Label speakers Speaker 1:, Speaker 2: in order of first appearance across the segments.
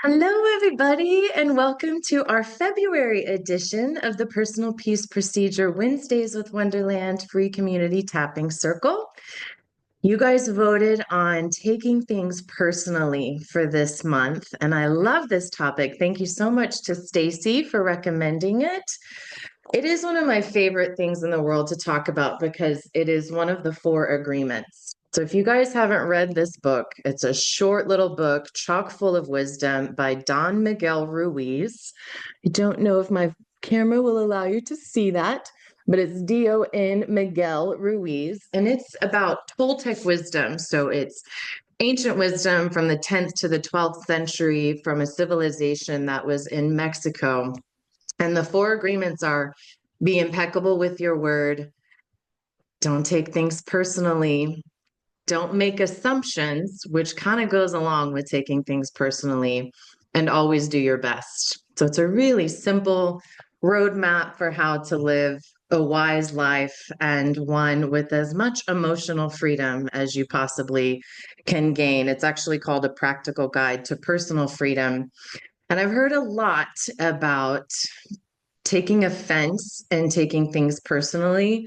Speaker 1: Hello, everybody, and welcome to our February edition of the Personal Peace Procedure Wednesdays with Wonderland Free Community Tapping Circle. You guys voted on taking things personally for this month, and I love this topic. Thank you so much to Stacy for recommending it. It is one of my favorite things in the world to talk about because it is one of the four agreements. So, if you guys haven't read this book, it's a short little book, chock full of wisdom by Don Miguel Ruiz. I don't know if my camera will allow you to see that, but it's Don Miguel Ruiz, and it's about Toltec wisdom. So, it's ancient wisdom from the 10th to the 12th century from a civilization that was in Mexico. And the four agreements are be impeccable with your word, don't take things personally, don't make assumptions, which kind of goes along with taking things personally, and always do your best. So it's a really simple roadmap for how to live a wise life and one with as much emotional freedom as you possibly can gain. It's actually called a practical guide to personal freedom. And I've heard a lot about taking offense and taking things personally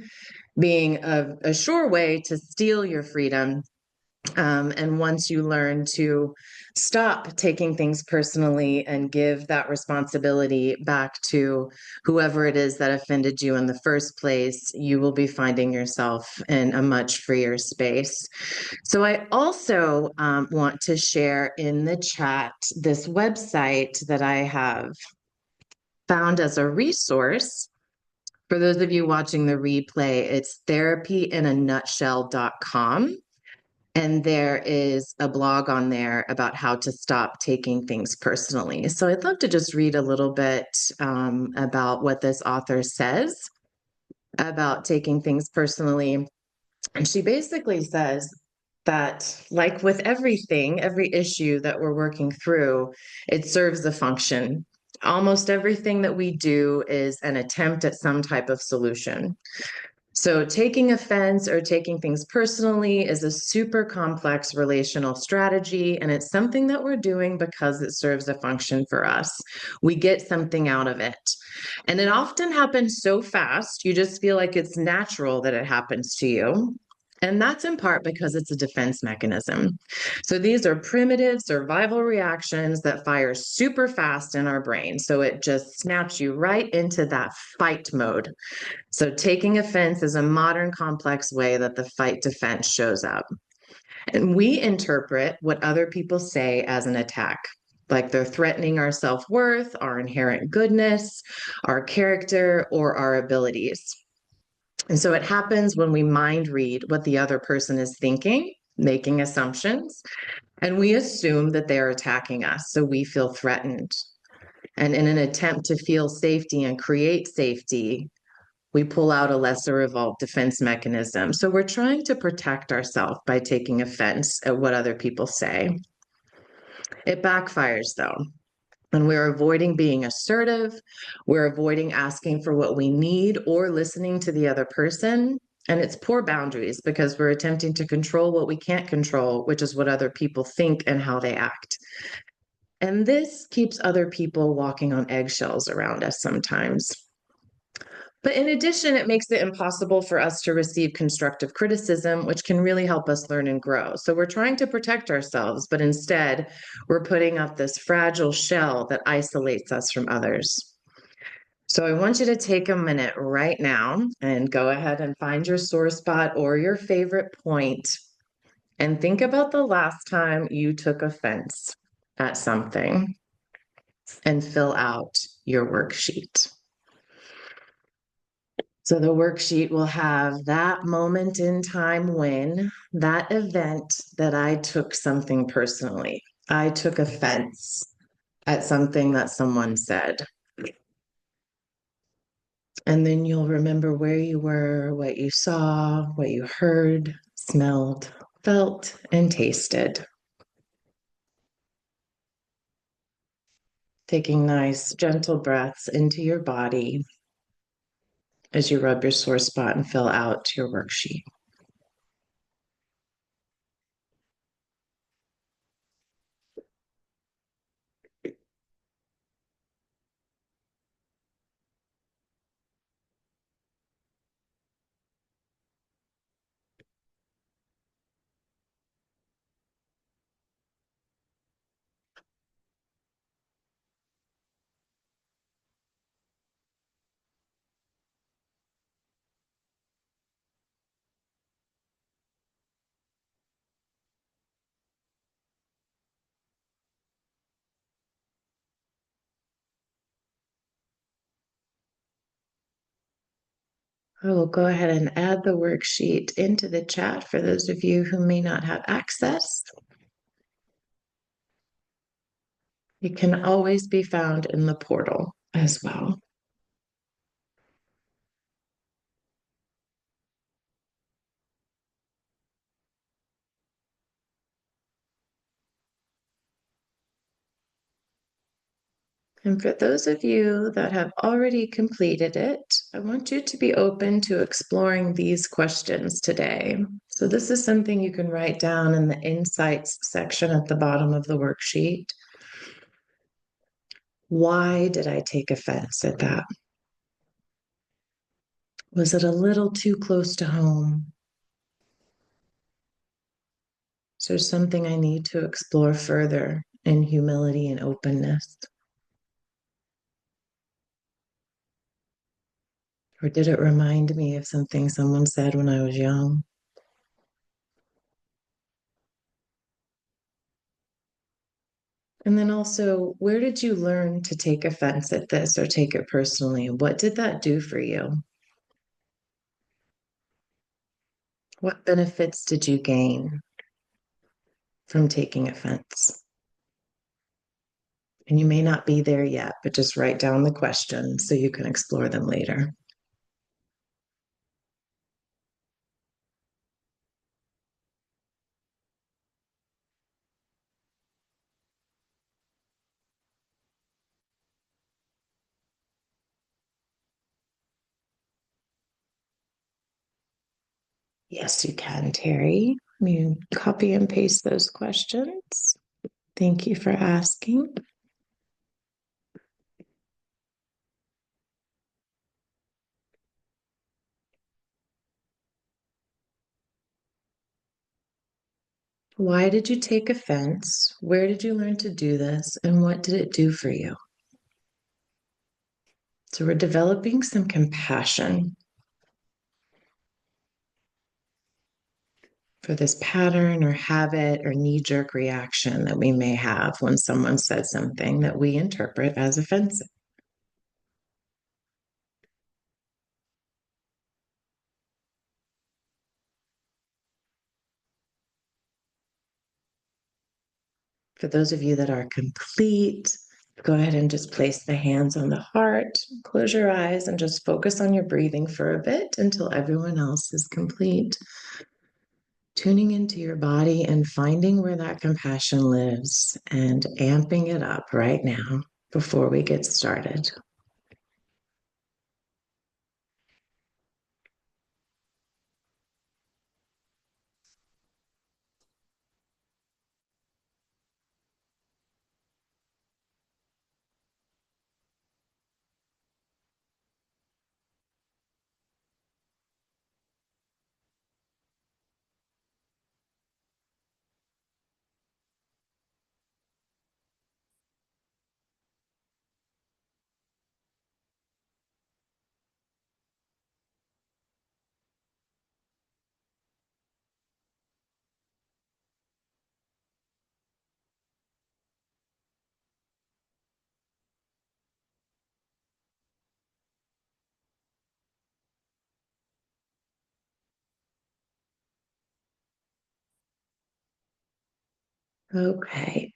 Speaker 1: being a sure way to steal your freedom. And once you learn to stop taking things personally and give that responsibility back to whoever it is that offended you in the first place, you will be finding yourself in a much freer space. So, I also want to share in the chat this website that I have found as a resource. For those of you watching the replay, it's therapyinanutshell.com. And there is a blog on there about how to stop taking things personally. So I'd love to just read a little bit about what this author says about taking things personally. And she basically says that, like with everything, every issue that we're working through, it serves a function. Almost everything that we do is an attempt at some type of solution. So, taking offense or taking things personally is a super complex relational strategy, and it's something that we're doing because it serves a function for us. We get something out of it. And it often happens so fast, you just feel like it's natural that it happens to you. And that's in part because it's a defense mechanism. So these are primitive survival reactions that fire super fast in our brain. So it just snaps you right into that fight mode. So taking offense is a modern, complex way that the fight defense shows up. And we interpret what other people say as an attack, like they're threatening our self worth, our inherent goodness, our character, or our abilities. And so it happens when we mind read what the other person is thinking, making assumptions, and we assume that they're attacking us. So we feel threatened. And in an attempt to feel safety and create safety, we pull out a lesser evolved defense mechanism. So we're trying to protect ourselves by taking offense at what other people say. It backfires though. And we're avoiding being assertive. We're avoiding asking for what we need or listening to the other person. And it's poor boundaries because we're attempting to control what we can't control, which is what other people think and how they act. And this keeps other people walking on eggshells around us sometimes. But in addition, it makes it impossible for us to receive constructive criticism, which can really help us learn and grow. So we're trying to protect ourselves, but instead, we're putting up this fragile shell that isolates us from others. So I want you to take a minute right now and go ahead and find your sore spot or your favorite point and think about the last time you took offense at something and fill out your worksheet. So the worksheet will have that moment in time when that event that I took something personally. I took offense at something that someone said. And then you'll remember where you were, what you saw, what you heard, smelled, felt, and tasted. Taking nice, gentle breaths into your body as you rub your sore spot and fill out your worksheet. I will go ahead and add the worksheet into the chat for those of you who may not have access. It can always be found in the portal as well. And for those of you that have already completed it, I want you to be open to exploring these questions today. So, this is something you can write down in the insights section at the bottom of the worksheet. Why did I take offense at that? Was it a little too close to home? Is there something I need to explore further in humility and openness? Or did it remind me of something someone said when I was young? And then also, where did you learn to take offense at this or take it personally? What did that do for you? What benefits did you gain from taking offense? And you may not be there yet, but just write down the questions so you can explore them later. Yes, you can, Terry. You copy and paste those questions. Thank you for asking. Why did you take offense? Where did you learn to do this? And what did it do for you? So we're developing some compassion for this pattern or habit or knee-jerk reaction that we may have when someone says something that we interpret as offensive. For those of you that are complete, go ahead and just place the hands on the heart, close your eyes, and just focus on your breathing for a bit until everyone else is complete. Tuning into your body and finding where that compassion lives and amping it up right now before we get started. Okay.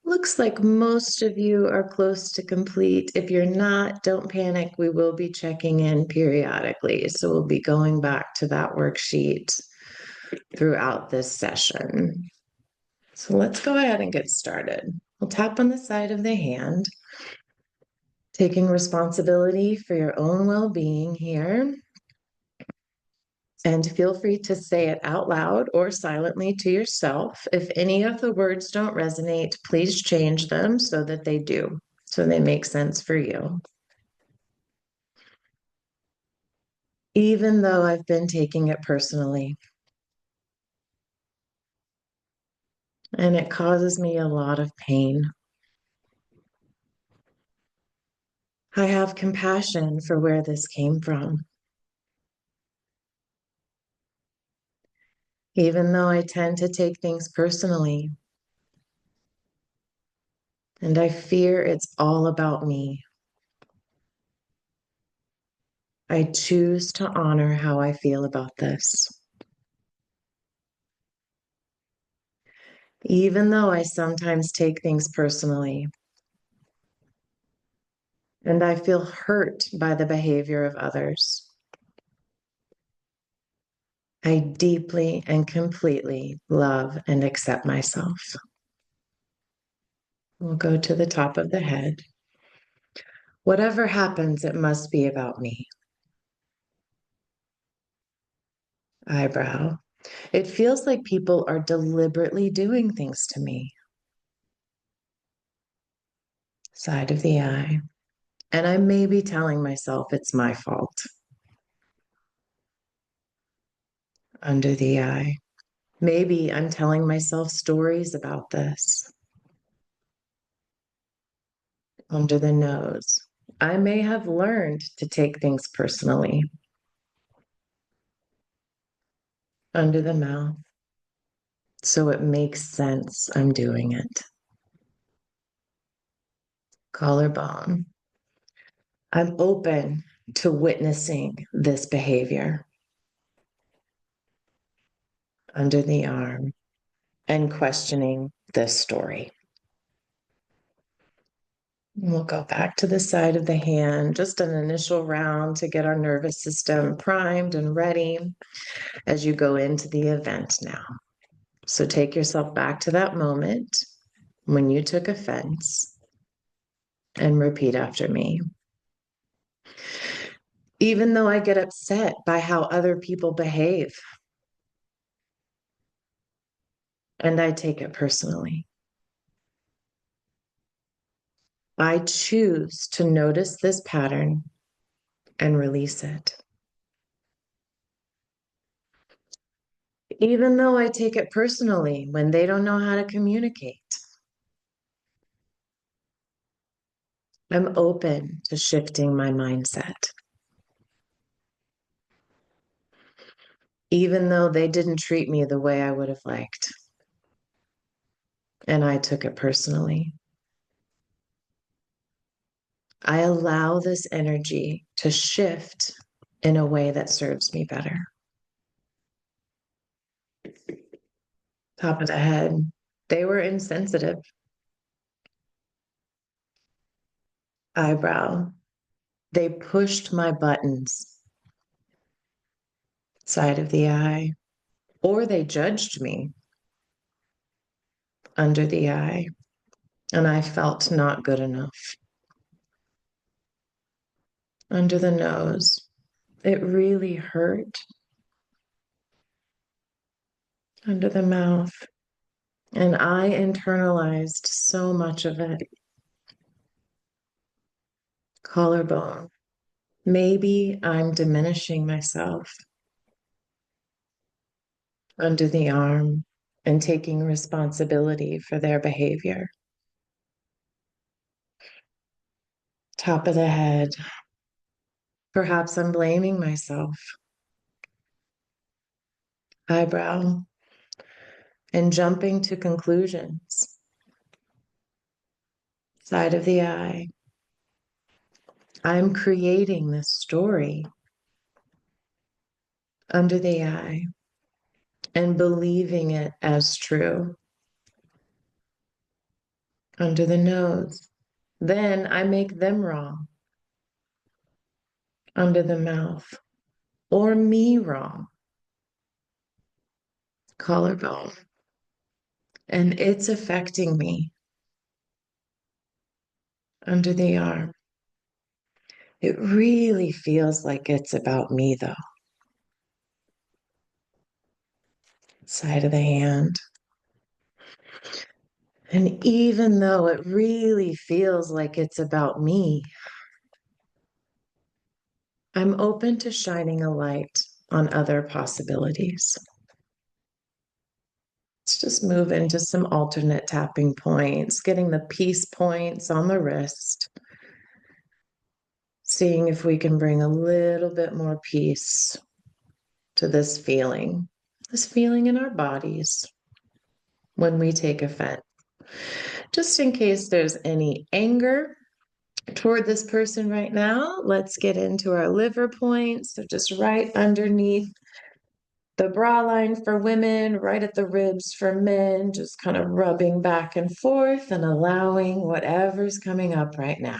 Speaker 1: Looks like most of you are close to complete. If you're not, don't panic. We will be checking in periodically. So we'll be going back to that worksheet throughout this session. So let's go ahead and get started. We'll tap on the side of the hand, taking responsibility for your own well-being here. And feel free to say it out loud or silently to yourself. If any of the words don't resonate, please change them so that they do, so they make sense for you. Even though I've been taking it personally, and it causes me a lot of pain, I have compassion for where this came from. Even though I tend to take things personally, and I fear it's all about me, I choose to honor how I feel about this. Even though I sometimes take things personally and I feel hurt by the behavior of others, I deeply and completely love and accept myself. We'll go to the top of the head. Whatever happens, it must be about me. Eyebrow. It feels like people are deliberately doing things to me. Side of the eye. And I may be telling myself it's my fault. Under the eye. Maybe I'm telling myself stories about this. Under the nose. I may have learned to take things personally. Under the mouth. So it makes sense I'm doing it. Collarbone. I'm open to witnessing this behavior. Under the arm and questioning this story. We'll go back to the side of the hand, just an initial round to get our nervous system primed and ready as you go into the event now. So take yourself back to that moment when you took offense and repeat after me. Even though I get upset by how other people behave, and I take it personally, I choose to notice this pattern and release it. Even though I take it personally when they don't know how to communicate, I'm open to shifting my mindset. Even though they didn't treat me the way I would have liked, and I took it personally, I allow this energy to shift in a way that serves me better. Top of the head. They were insensitive. Eyebrow. They pushed my buttons. Side of the eye. Or they judged me. Under the eye. And I felt not good enough. Under the nose. It really hurt. Under the mouth. And I internalized so much of it. Collarbone. Maybe I'm diminishing myself. Under the arm and taking responsibility for their behavior. Top of the head. Perhaps I'm blaming myself. Eyebrow. And jumping to conclusions. Side of the eye. I'm creating this story. Under the eye. And believing it as true. Under the nose. Then I make them wrong. Under the mouth. Or me wrong. Collarbone. And it's affecting me. Under the arm. It really feels like it's about me, though. Side of the hand. And even though it really feels like it's about me, I'm open to shining a light on other possibilities. Let's just move into some alternate tapping points, getting the peace points on the wrist, seeing if we can bring a little bit more peace to this feeling in our bodies when we take offense. Just in case there's any anger, toward this person right now. Let's get into our liver points. So just right underneath the bra line for women, right at the ribs for men, just kind of rubbing back and forth and allowing whatever's coming up right now.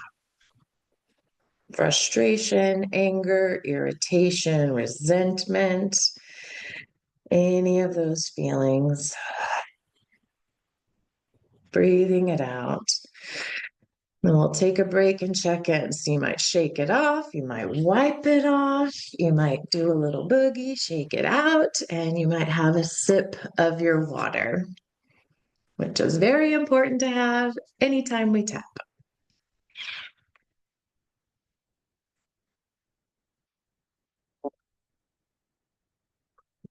Speaker 1: Frustration, anger, irritation, resentment, any of those feelings. Breathing it out. And we'll take a break and check in. So you might shake it off, you might wipe it off, you might do a little boogie, shake it out, and you might have a sip of your water, which is very important to have anytime we tap.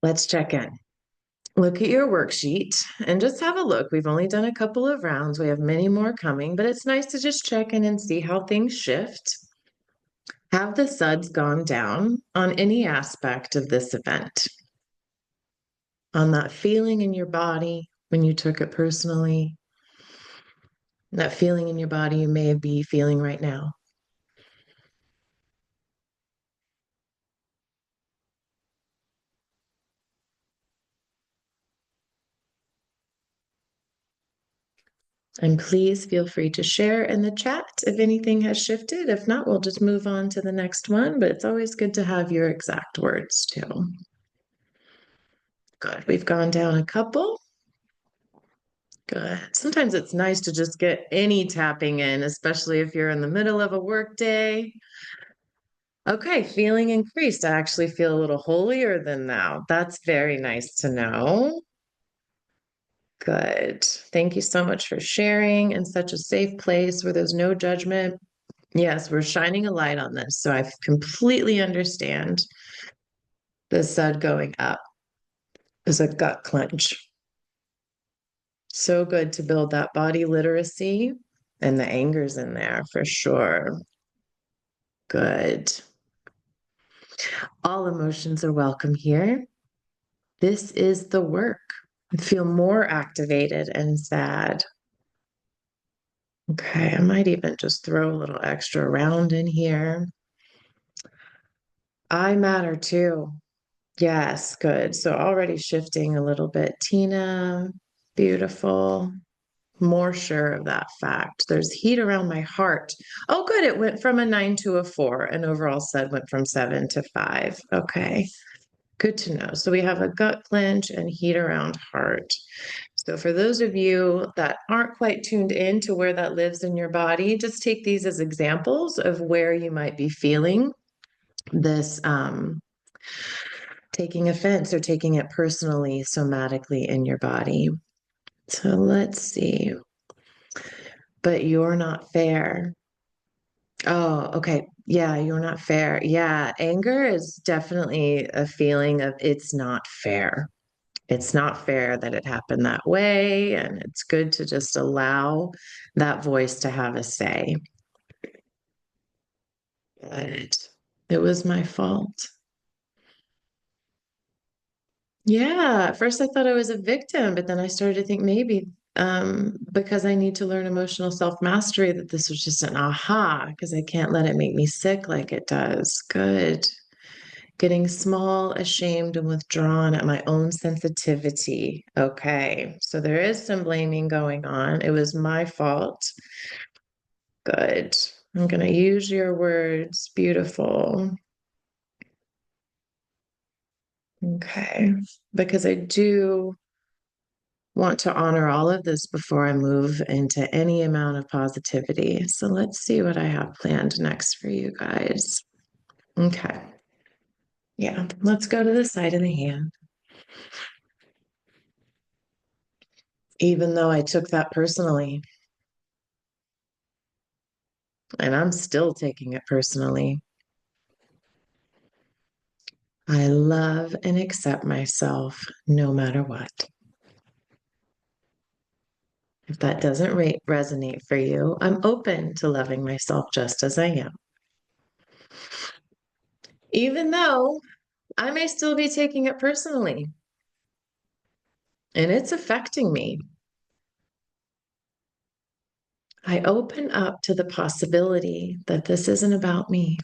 Speaker 1: Let's check in. Look at your worksheet and just have a look. We've only done a couple of rounds. We have many more coming, but it's nice to just check in and see how things shift. Have the suds gone down on any aspect of this event? On that feeling in your body when you took it personally, that feeling in your body you may be feeling right now. And please feel free to share in the chat if anything has shifted. If not, we'll just move on to the next one. But it's always good to have your exact words too. Good. We've gone down a couple. Good. Sometimes it's nice to just get any tapping in, especially if you're in the middle of a work day. Okay, feeling increased. I actually feel a little holier than thou. That's very nice to know. Good. Thank you so much for sharing in such a safe place where there's no judgment. Yes, we're shining a light on this. So I completely understand the sud going up is a gut clench. So good to build that body literacy, and the anger's in there for sure. Good. All emotions are welcome here. This is the work. I feel more activated and sad. Okay, I might even just throw a little extra round in here. I matter too. Yes, good. So already shifting a little bit. Tina, beautiful. More sure of that fact. There's heat around my heart. Oh, good. It went from a 9 to a 4, and overall said went from 7 to 5. Okay, good to know. So we have a gut clench and heat around heart. So for those of you that aren't quite tuned in to where that lives in your body, just take these as examples of where you might be feeling this taking offense or taking it personally, somatically in your body. So let's see. But you're not fair. Oh, okay. Yeah, you're not fair. Yeah, anger is definitely a feeling of it's not fair. It's not fair that it happened that way. And it's good to just allow that voice to have a say. But it was my fault. Yeah, at first I thought I was a victim, but then I started to think maybe because I need to learn emotional self-mastery that this was just an aha, because I can't let it make me sick like it does. Good. Getting small, ashamed, and withdrawn at my own sensitivity. Okay, so there is some blaming going on. It was my fault. Good. I'm going to use your words. Beautiful. Okay, because I do want to honor all of this before I move into any amount of positivity. So let's see what I have planned next for you guys. Okay. Yeah, let's go to the side of the hand. Even though I took that personally, and I'm still taking it personally, I love and accept myself no matter what. If that doesn't resonate for you, I'm open to loving myself just as I am. Even though I may still be taking it personally and it's affecting me, I open up to the possibility that this isn't about me.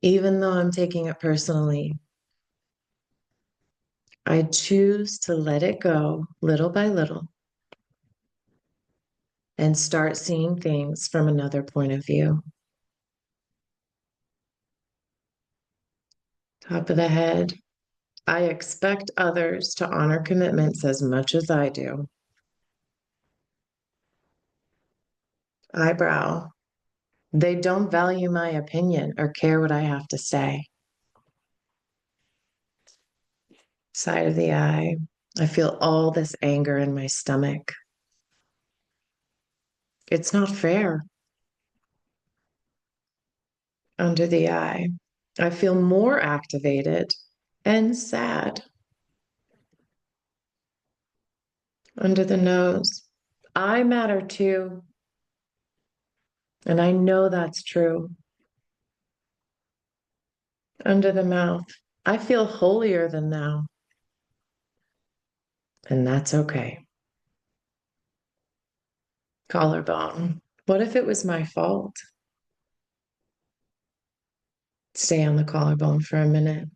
Speaker 1: Even though I'm taking it personally, I choose to let it go little by little and start seeing things from another point of view. Top of the head. I expect others to honor commitments as much as I do. Eyebrow. They don't value my opinion or care what I have to say. Side of the eye. I feel all this anger in my stomach. It's not fair. Under the eye. I feel more activated and sad. Under the nose. I matter too. And I know that's true. Under the mouth. I feel holier than thou. And that's okay. Collarbone. What if it was my fault? Stay on the collarbone for a minute.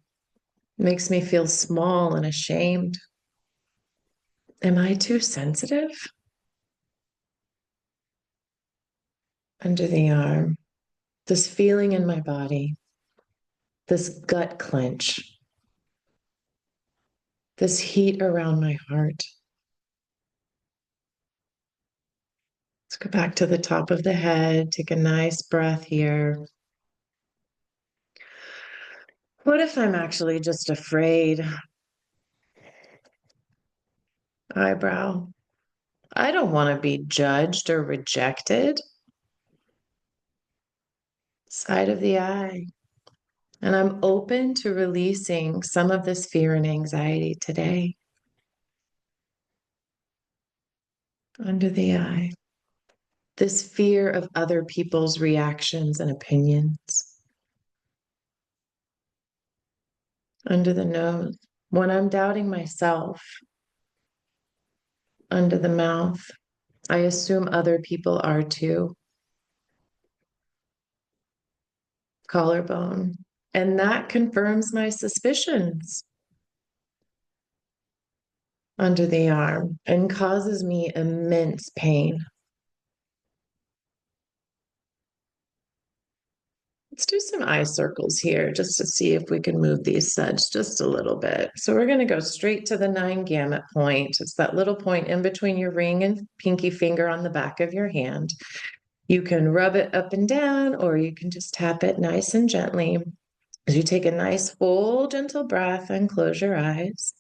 Speaker 1: Makes me feel small and ashamed. Am I too sensitive? Under the arm. This feeling in my body. This gut clench. This heat around my heart. Let's go back to the top of the head. Take a nice breath here. What if I'm actually just afraid? Eyebrow. I don't want to be judged or rejected. Side of the eye. And I'm open to releasing some of this fear and anxiety today. Under the eye. This fear of other people's reactions and opinions. Under the nose. When I'm doubting myself. Under the mouth. I assume other people are too. Collarbone. And that confirms my suspicions. Under the arm and causes me immense pain. Let's do some eye circles here just to see if we can move these suds just a little bit. So we're going to go straight to the 9 gamut point. It's that little point in between your ring and pinky finger on the back of your hand. You can rub it up and down, or you can just tap it nice and gently. As you take a nice full gentle breath and close your eyes.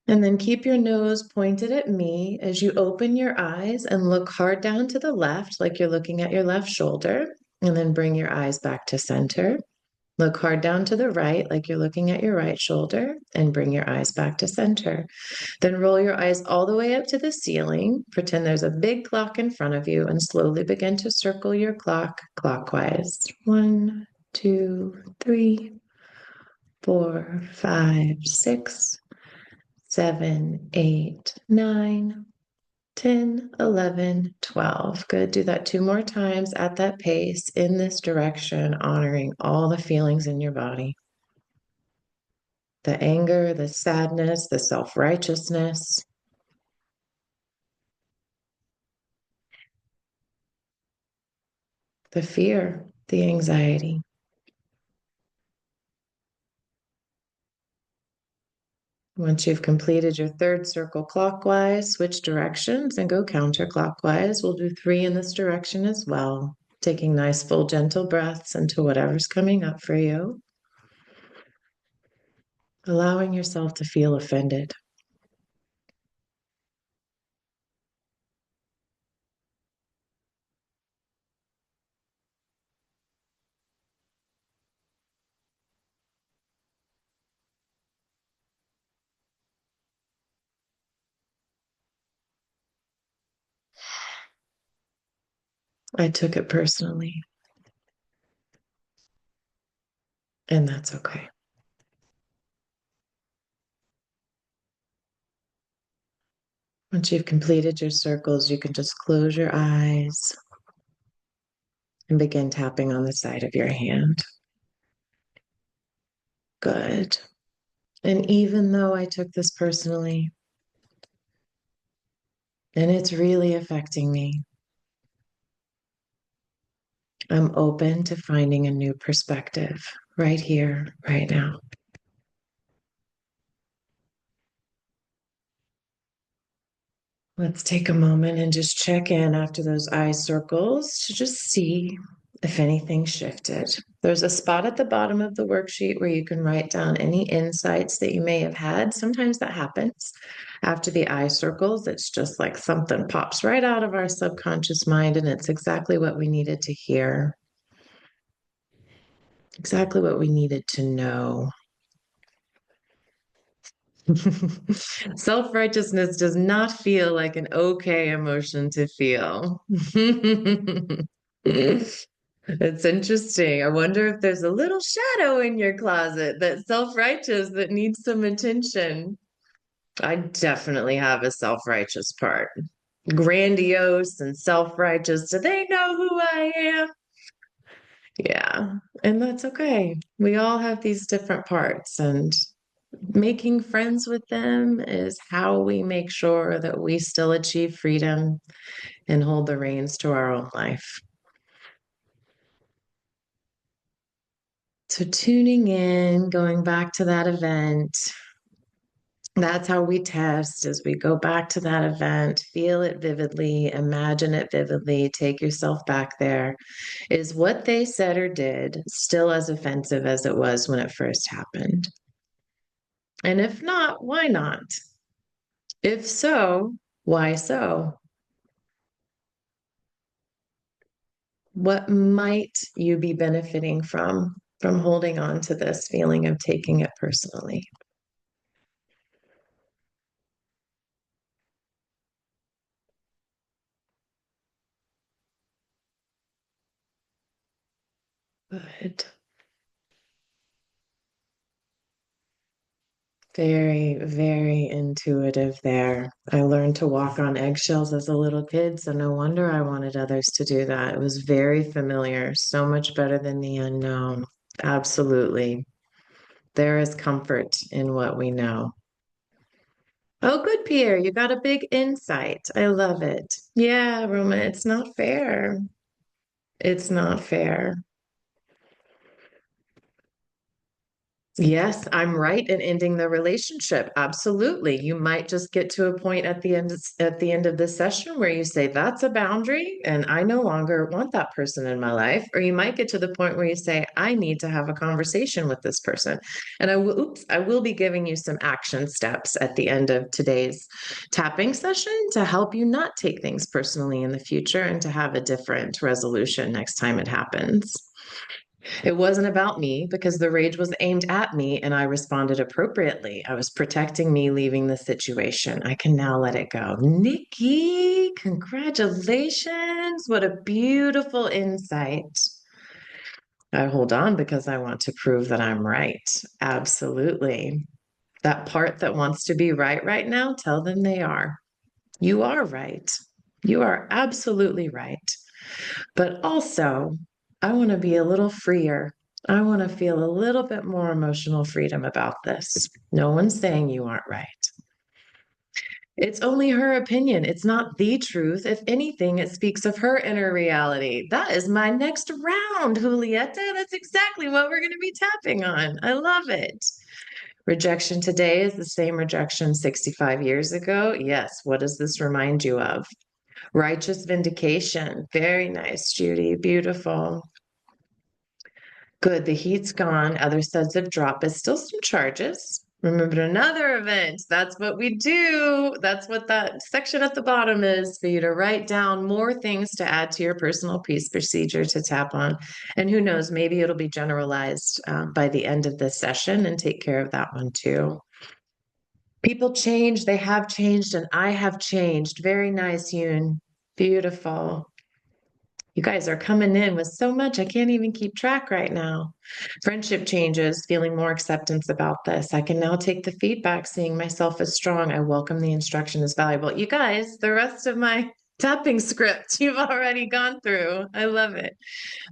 Speaker 1: And then keep your nose pointed at me as you open your eyes and look hard down to the left, like you're looking at your left shoulder. And then bring your eyes back to center. Look hard down to the right, like you're looking at your right shoulder, and bring your eyes back to center. Then roll your eyes all the way up to the ceiling. Pretend there's a big clock in front of you and slowly begin to circle your clock clockwise. 1, 2, 3, 4, 5, 6, 7, 8, 9, 10, 11, 12. Good. Do that 2 more times at that pace in this direction, honoring all the feelings in your body. The anger, the sadness, the self-righteousness, the fear, the anxiety. Once you've completed your 3rd circle clockwise, switch directions and go counterclockwise. We'll do 3 in this direction as well, taking nice, full, gentle breaths into whatever's coming up for you. Allowing yourself to feel offended. I took it personally, and that's okay. Once you've completed your circles, you can just close your eyes and begin tapping on the side of your hand. Good. And even though I took this personally, and it's really affecting me, I'm open to finding a new perspective right here, right now. Let's take a moment and just check in after those eye circles to just see if anything shifted. There's a spot at the bottom of the worksheet where you can write down any insights that you may have had. Sometimes that happens after the eye circles. It's just like something pops right out of our subconscious mind, and it's exactly what we needed to hear, exactly what we needed to know. Self-righteousness does not feel like an okay emotion to feel. It's interesting. I wonder if there's a little shadow in your closet that's self-righteous that needs some attention. I definitely have a self-righteous part. Grandiose and self-righteous. Do they know who I am? Yeah, and that's okay. We all have these different parts, and making friends with them is how we make sure that we still achieve freedom and hold the reins to our own life. So, tuning in, going back to that event, that's how we test as we go back to that event, feel it vividly, imagine it vividly, take yourself back there. Is what they said or did still as offensive as it was when it first happened? And if not, why not? If so, why so? What might you be benefiting from holding on to this feeling of taking it personally? Good. Very, very intuitive there. I learned to walk on eggshells as a little kid, so no wonder I wanted others to do that. It was very familiar, so much better than the unknown. Absolutely. There is comfort in what we know. Oh, good, Pierre. You got a big insight. I love it. Yeah, Roma, it's not fair. It's not fair. Yes, I'm right in ending the relationship. Absolutely. You might just get to a point at the end of the session where you say that's a boundary and I no longer want that person in my life. Or you might get to the point where you say I need to have a conversation with this person. And I will be giving you some action steps at the end of today's tapping session to help you not take things personally in the future and to have a different resolution next time it happens. It wasn't about me because the rage was aimed at me and I responded appropriately. I was protecting me leaving the situation. I can now let it go. Nikki, congratulations. What a beautiful insight. I hold on because I want to prove that I'm right. Absolutely. That part that wants to be right now, tell them they are. You are right. You are absolutely right. But also, I want to be a little freer. I want to feel a little bit more emotional freedom about this. No one's saying you aren't right. It's only her opinion. It's not the truth. If anything, it speaks of her inner reality. That is my next round, Julieta. That's exactly what we're going to be tapping on. I love it. Rejection today is the same rejection 65 years ago. Yes. What does this remind you of? Righteous vindication. Very nice, Judy. Beautiful. Good. The heat's gone. Other suds have dropped, but still some charges. Remember another event. That's what we do. That's what that section at the bottom is for you to write down more things to add to your personal peace procedure to tap on. And who knows, maybe it'll be generalized by the end of this session and take care of that one too. People change. They have changed, and I have changed. Very nice, Yoon. Beautiful. You guys are coming in with so much, I can't even keep track right now. Friendship changes, feeling more acceptance about this. I can now take the feedback, seeing myself as strong. I welcome the instruction as valuable. You guys, the rest of my tapping script you've already gone through. I love it.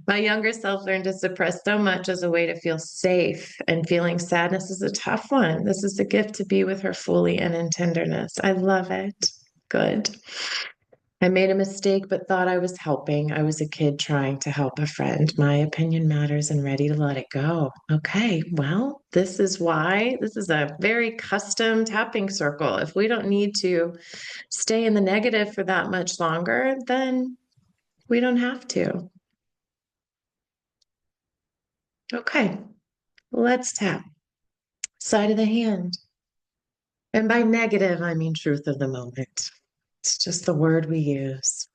Speaker 1: My younger self learned to suppress so much as a way to feel safe, and feeling sadness is a tough one. This is a gift to be with her fully and in tenderness. I love it. Good. I made a mistake, but thought I was helping. I was a kid trying to help a friend. My opinion matters and ready to let it go. Okay, well, this is why this is a very custom tapping circle. If we don't need to stay in the negative for that much longer, then we don't have to. Okay, let's tap. Side of the hand. And by negative, I mean truth of the moment. It's just the word we use.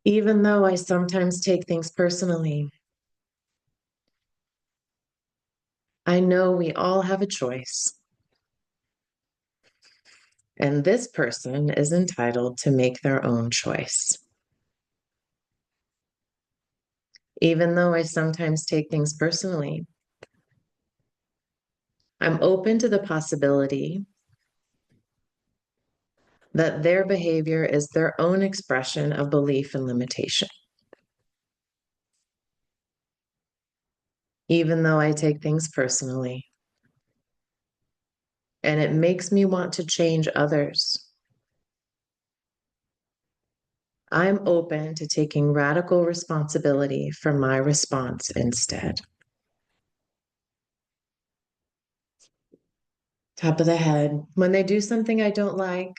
Speaker 1: Even though I sometimes take things personally, I know we all have a choice. And this person is entitled to make their own choice. Even though I sometimes take things personally, I'm open to the possibility that their behavior is their own expression of belief and limitation. Even though I take things personally, and it makes me want to change others, I'm open to taking radical responsibility for my response instead. Top of the head. When they do something I don't like,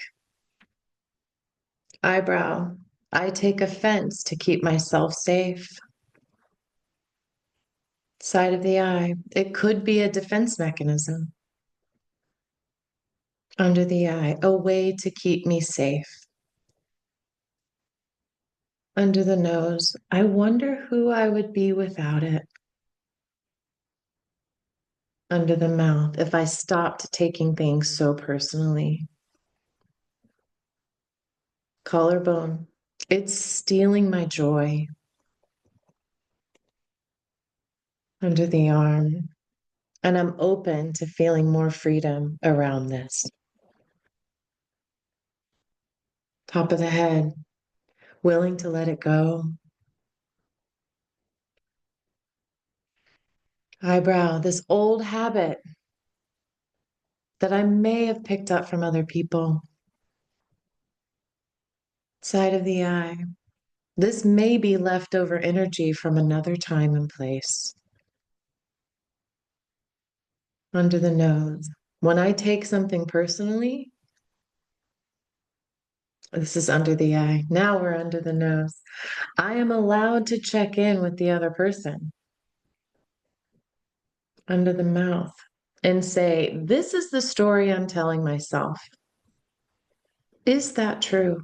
Speaker 1: eyebrow. I take offense to keep myself safe. Side of the eye. It could be a defense mechanism. Under the eye. A way to keep me safe. Under the nose. I wonder who I would be without it. Under the mouth. If I stopped taking things so personally. Collarbone. It's stealing my joy. Under the arm. And I'm open to feeling more freedom around this. Top of the head. Willing to let it go. Eyebrow. This old habit that I may have picked up from other people. Side of the eye. This may be leftover energy from another time and place. Under the nose. When I take something personally, this is under the eye. Now we're under the nose. I am allowed to check in with the other person. Under the mouth. And say, this is the story I'm telling myself. Is that true?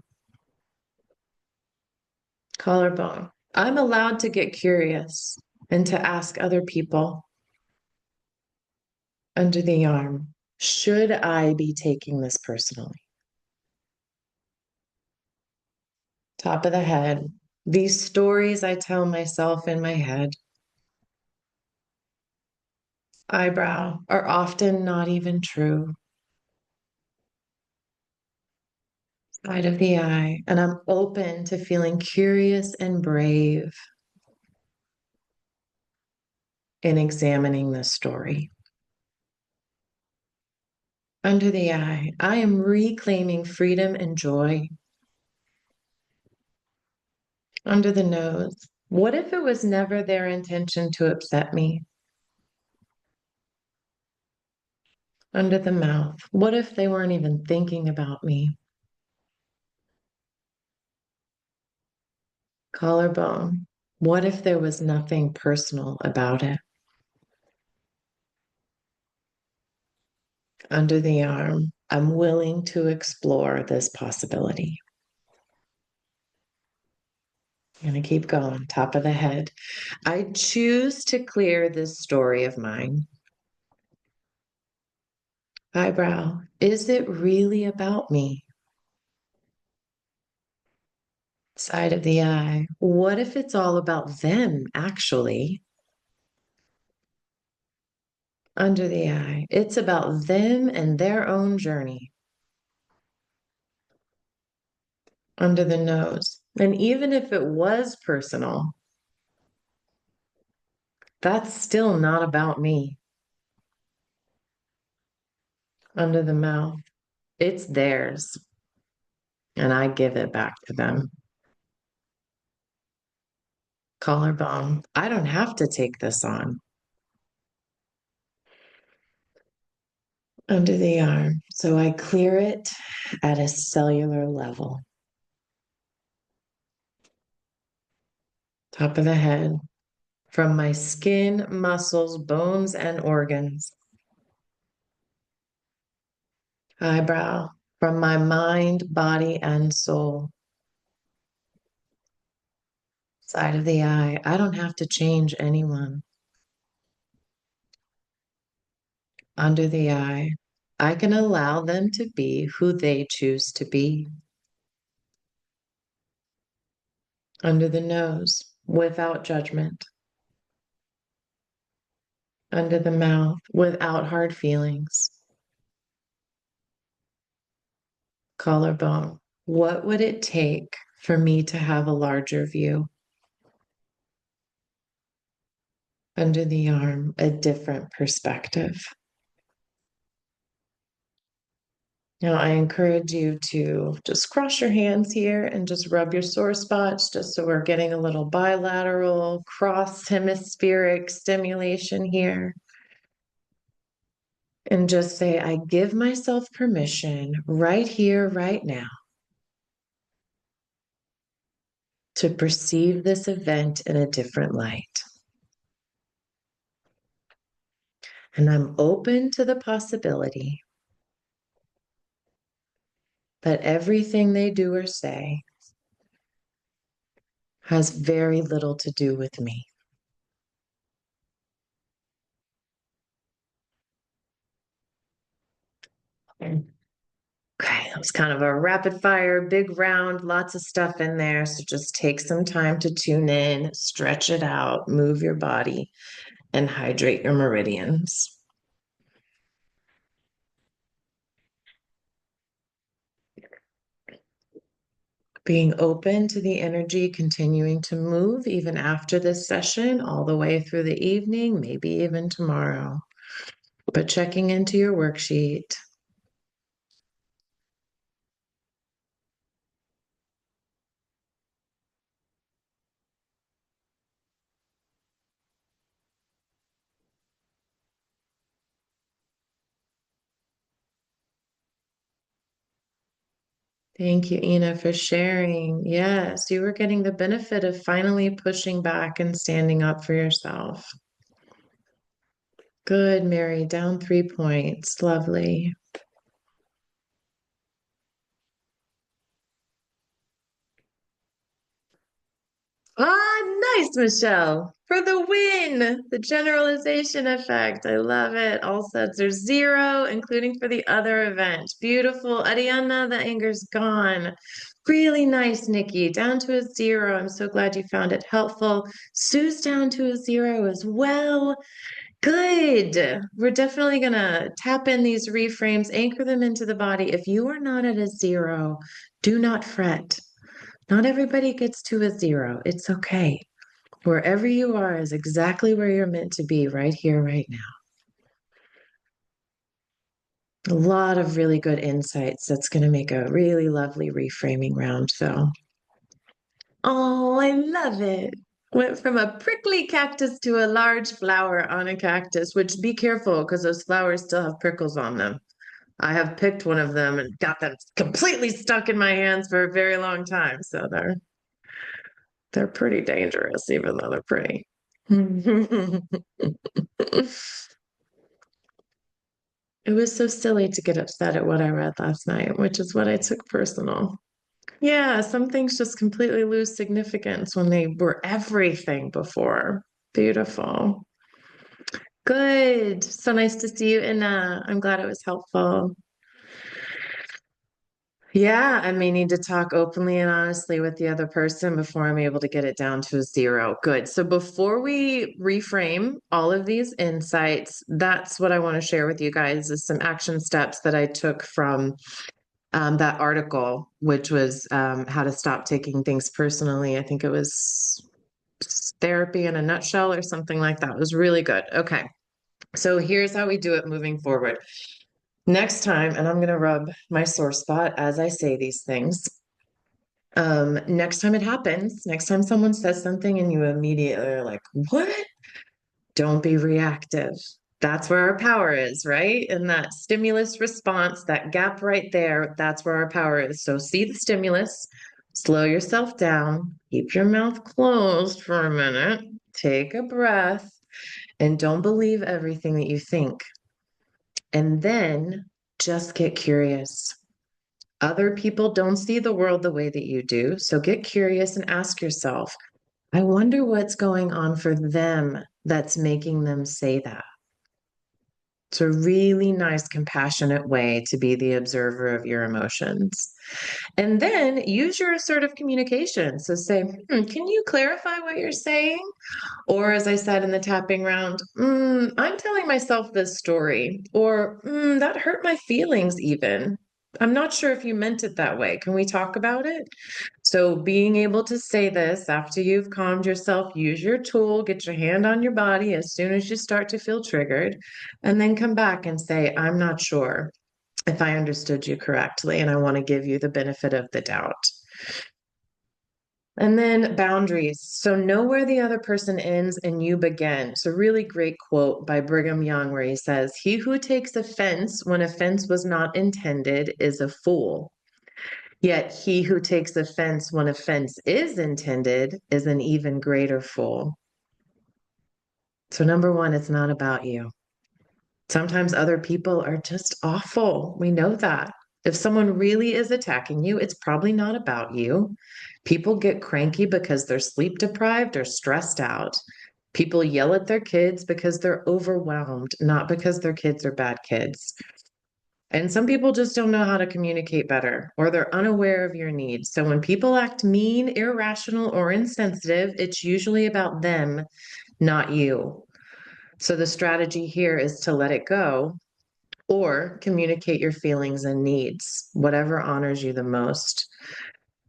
Speaker 1: Collarbone. I'm allowed to get curious and to ask other people. Under the arm. Should I be taking this personally? Top of the head. These stories I tell myself in my head, eyebrow, are often not even true. Side of the eye. And I'm open to feeling curious and brave in examining this story. Under the eye. I am reclaiming freedom and joy. Under the nose. What if it was never their intention to upset me? Under the mouth. What if they weren't even thinking about me? Collarbone. What if there was nothing personal about it? Under the arm. I'm willing to explore this possibility. I'm going to keep going. Top of the head. I choose to clear this story of mine. Eyebrow. Is it really about me? Side of the eye. What if it's all about them, actually? Under the eye. It's about them and their own journey. Under the nose. And even if it was personal, that's still not about me. Under the mouth. It's theirs, and I give it back to them. Collarbone. I don't have to take this on. Under the arm. So I clear it at a cellular level. Top of the head. From my skin, muscles, bones, and organs. Eyebrow. From my mind, body, and soul. Side of the eye. I don't have to change anyone. Under the eye. I can allow them to be who they choose to be. Under the nose, without judgment. Under the mouth, without hard feelings. Collarbone. What would it take for me to have a larger view? Under the arm, a different perspective. Now, I encourage you to just cross your hands here and just rub your sore spots, just so we're getting a little bilateral cross hemispheric stimulation here. And just say, I give myself permission right here, right now, to perceive this event in a different light. And I'm open to the possibility that everything they do or say has very little to do with me. Okay, that was kind of a rapid fire, big round, lots of stuff in there. So just take some time to tune in, stretch it out, move your body, and hydrate your meridians. Being open to the energy continuing to move even after this session, all the way through the evening, maybe even tomorrow. But checking into your worksheet. Thank you, Ina, for sharing. Yes, you were getting the benefit of finally pushing back and standing up for yourself. Good, Mary. Down 3 points. Lovely. Ah, nice, Michelle. For the win. The generalization effect. I love it. All sets are 0, including for the other event. Beautiful. Ariana, the anger's gone. Really nice, Nikki. Down to a 0. I'm so glad you found it helpful. Sue's down to a 0 as well. Good. We're definitely going to tap in these reframes, anchor them into the body. If you are not at a 0, do not fret. Not everybody gets to a 0. It's okay. Wherever you are is exactly where you're meant to be right here, right now. A lot of really good insights. That's going to make a really lovely reframing round. So, oh, I love it. Went from a prickly cactus to a large flower on a cactus, which be careful because those flowers still have prickles on them. I have picked one of them and got them completely stuck in my hands for a very long time. So they're pretty dangerous, even though they're pretty. It was so silly to get upset at what I read last night, which is what I took personal. Yeah, some things just completely lose significance when they were everything before. Beautiful. Good. So nice to see you, Inna. I'm glad it was helpful. Yeah, I may need to talk openly and honestly with the other person before I'm able to get it down to a zero. Good. So before we reframe all of these insights, that's what I want to share with you guys is some action steps that I took from that article, which was how to stop taking things personally. I think it was therapy in a nutshell or something like that. It was really good. Okay. So here's how we do it moving forward. Next time, and I'm going to rub my sore spot as I say these things. Next time it happens, next time someone says something and you immediately are like, what? Don't be reactive. That's where our power is, right? And that stimulus response, that gap right there, that's where our power is. So see the stimulus, slow yourself down, keep your mouth closed for a minute, take a breath, and don't believe everything that you think. And then just get curious. Other people don't see the world the way that you do. So get curious and ask yourself, I wonder what's going on for them that's making them say that. It's a really nice, compassionate way to be the observer of your emotions. And then use your assertive communication. So say, can you clarify what you're saying? Or, as I said in the tapping round, I'm telling myself this story. Or, that hurt my feelings, even. I'm not sure if you meant it that way. Can we talk about it? So, being able to say this after you've calmed yourself, use your tool, get your hand on your body as soon as you start to feel triggered, and then come back and say, I'm not sure if I understood you correctly, and I want to give you the benefit of the doubt. And then boundaries. So know where the other person ends and you begin. It's a really great quote by Brigham Young where he says, he who takes offense when offense was not intended is a fool. Yet he who takes offense when offense is intended is an even greater fool. So, number one, it's not about you. Sometimes other people are just awful. We know that. If someone really is attacking you, it's probably not about you. People get cranky because they're sleep deprived or stressed out. People yell at their kids because they're overwhelmed, not because their kids are bad kids. And some people just don't know how to communicate better, or they're unaware of your needs. So when people act mean, irrational, or insensitive, it's usually about them, not you. So the strategy here is to let it go or communicate your feelings and needs, whatever honors you the most.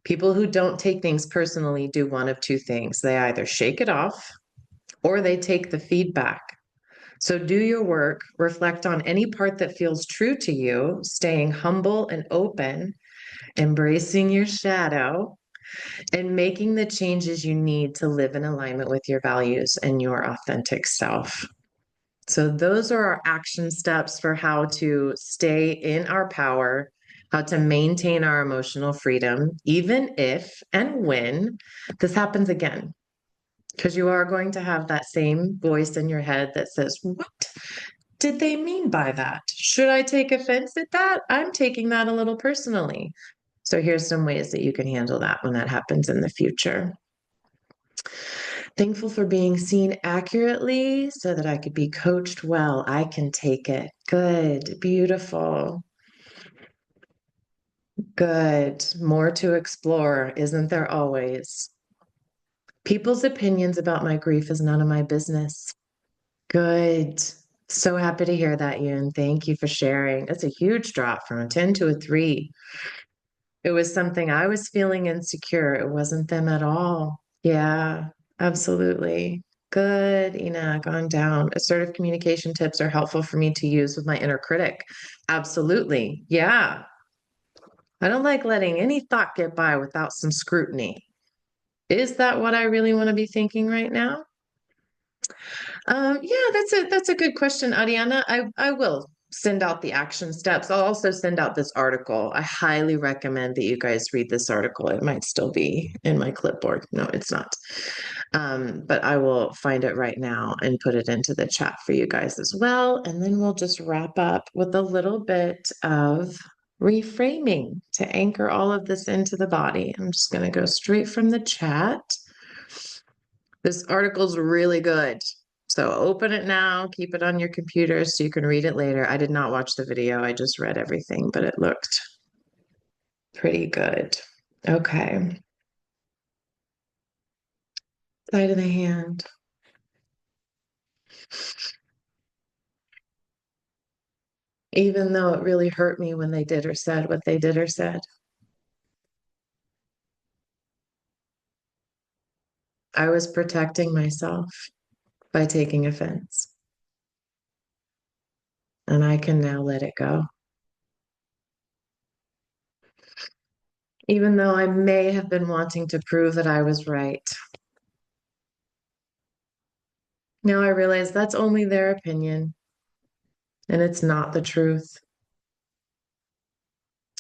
Speaker 1: People who don't take things personally do one of two things. They either shake it off or they take the feedback. So do your work, reflect on any part that feels true to you, staying humble and open, embracing your shadow, and making the changes you need to live in alignment with your values and your authentic self. So, those are our action steps for how to stay in our power, how to maintain our emotional freedom, even if and when this happens again. Because you are going to have that same voice in your head that says, what did they mean by that? Should I take offense at that? I'm taking that a little personally. So, here's some ways that you can handle that when that happens in the future. Thankful for being seen accurately so that I could be coached well. I can take it. Good. Beautiful. Good. More to explore, isn't there always? People's opinions about my grief is none of my business. Good. So happy to hear that, Yoon. Thank you for sharing. That's a huge drop from a 10 to a 3. It was something I was feeling insecure. It wasn't them at all. Yeah, absolutely. Good, Ina, gone down. Assertive communication tips are helpful for me to use with my inner critic. Absolutely. Yeah. I don't like letting any thought get by without some scrutiny. Is that what I really want to be thinking right now? Yeah, that's a good question, Ariana. I will send out the action steps. I'll also send out this article. I highly recommend that you guys read this article. It might still be in my clipboard. No, it's not. But I will find it right now and put it into the chat for you guys as well. And then we'll just wrap up with a little bit of reframing to anchor all of this into the body. I'm just going to go straight from the chat. This article's really good. So open it now, keep it on your computer so you can read it later. I did not watch the video. I just read everything, but it looked Pretty good. Okay. Side of the hand. Even though it really hurt me when they did or said what they did or said, I was protecting myself by taking offense. And I can now let it go. Even though I may have been wanting to prove that I was right. Now I realize that's only their opinion and it's not the truth.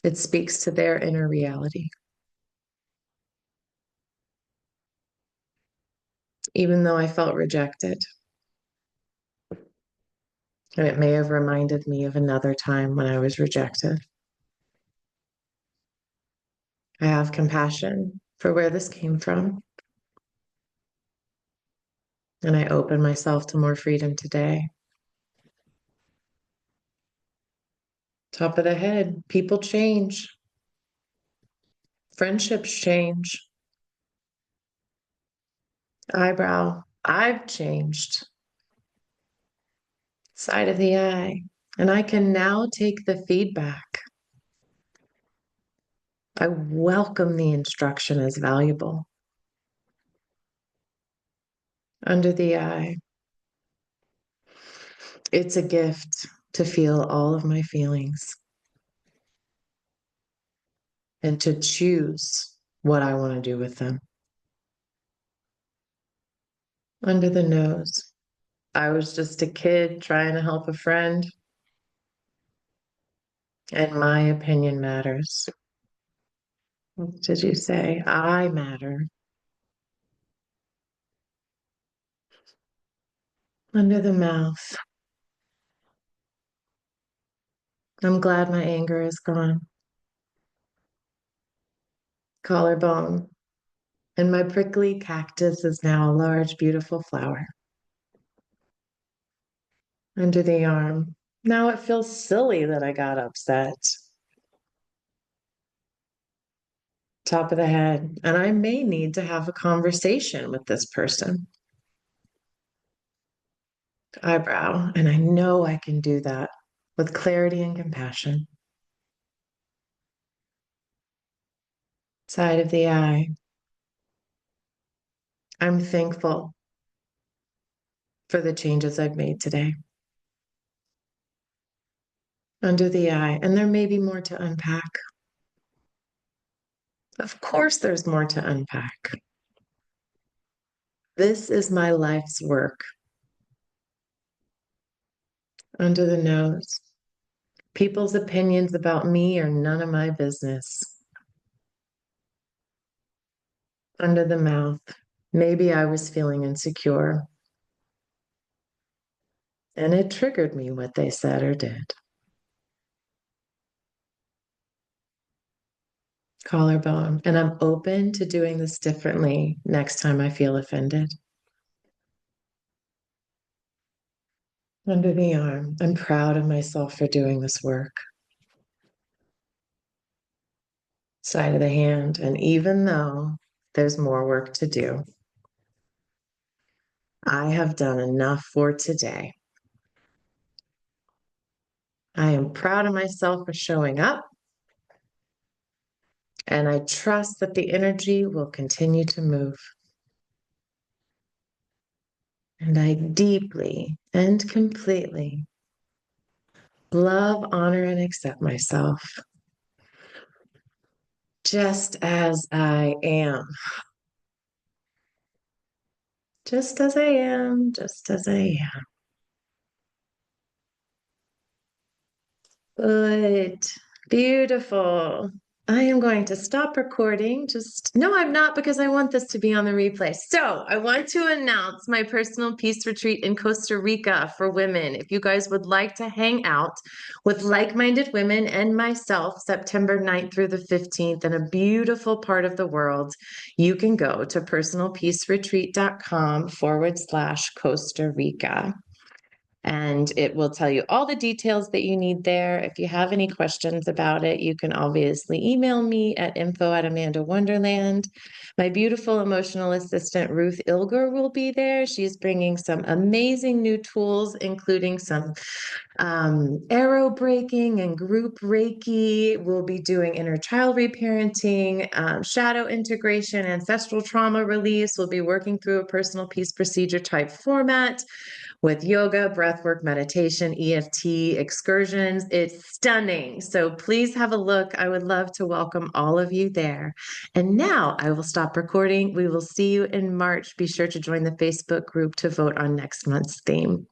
Speaker 1: It speaks to their inner reality. Even though I felt rejected. And it may have reminded me of another time when I was rejected. I have compassion for where this came from. And I open myself to more freedom today. Top of the head, people change. Friendships change. Eyebrow, I've changed. Side of the eye. And I can now take the feedback. I welcome the instruction as valuable. Under the eye. It's a gift to feel all of my feelings and to choose what I want to do with them. Under the nose. I was just a kid trying to help a friend, and my opinion matters. What did you say? I matter. Under the mouth. I'm glad my anger is gone. Collarbone. And my prickly cactus is now a large, beautiful flower. Under the arm. Now it feels silly that I got upset. Top of the head. And I may need to have a conversation with this person. Eyebrow. And I know I can do that with clarity and compassion. Side of the eye. I'm thankful for the changes I've made today. Under the eye. And there may be more to unpack. Of course, there's more to unpack. This is my life's work. Under the nose. People's opinions about me are none of my business. Under the mouth. Maybe I was feeling insecure. And it triggered me what they said or did. Collarbone. And I'm open to doing this differently next time I feel offended. Under the arm. I'm proud of myself for doing this work. Side of the hand. And even though there's more work to do, I have done enough for today. I am proud of myself for showing up. And I trust that the energy will continue to move. And I deeply and completely love, honor, and accept myself just as I am. Just as I am, just as I am. Good. Beautiful. I am going to stop recording. No, I'm not, because I want this to be on the replay. So I want to announce my personal peace retreat in Costa Rica for women. If you guys would like to hang out with like-minded women and myself, September 9th through the 15th in a beautiful part of the world, you can go to personalpeaceretreat.com/Costa Rica. And it will tell you all the details that you need there. If you have any questions about it, you can obviously email me at info@AmandaWonderland. My beautiful emotional assistant, Ruth Ilger, will be there. She's bringing some amazing new tools, including some arrow breaking and group Reiki. We'll be doing inner child reparenting, shadow integration, ancestral trauma release. We'll be working through a personal peace procedure type format with yoga, breathwork, meditation, EFT, excursions. It's stunning. So please have a look. I would love to welcome all of you there. And now I will stop recording. We will see you in March. Be sure to join the Facebook group to vote on next month's theme.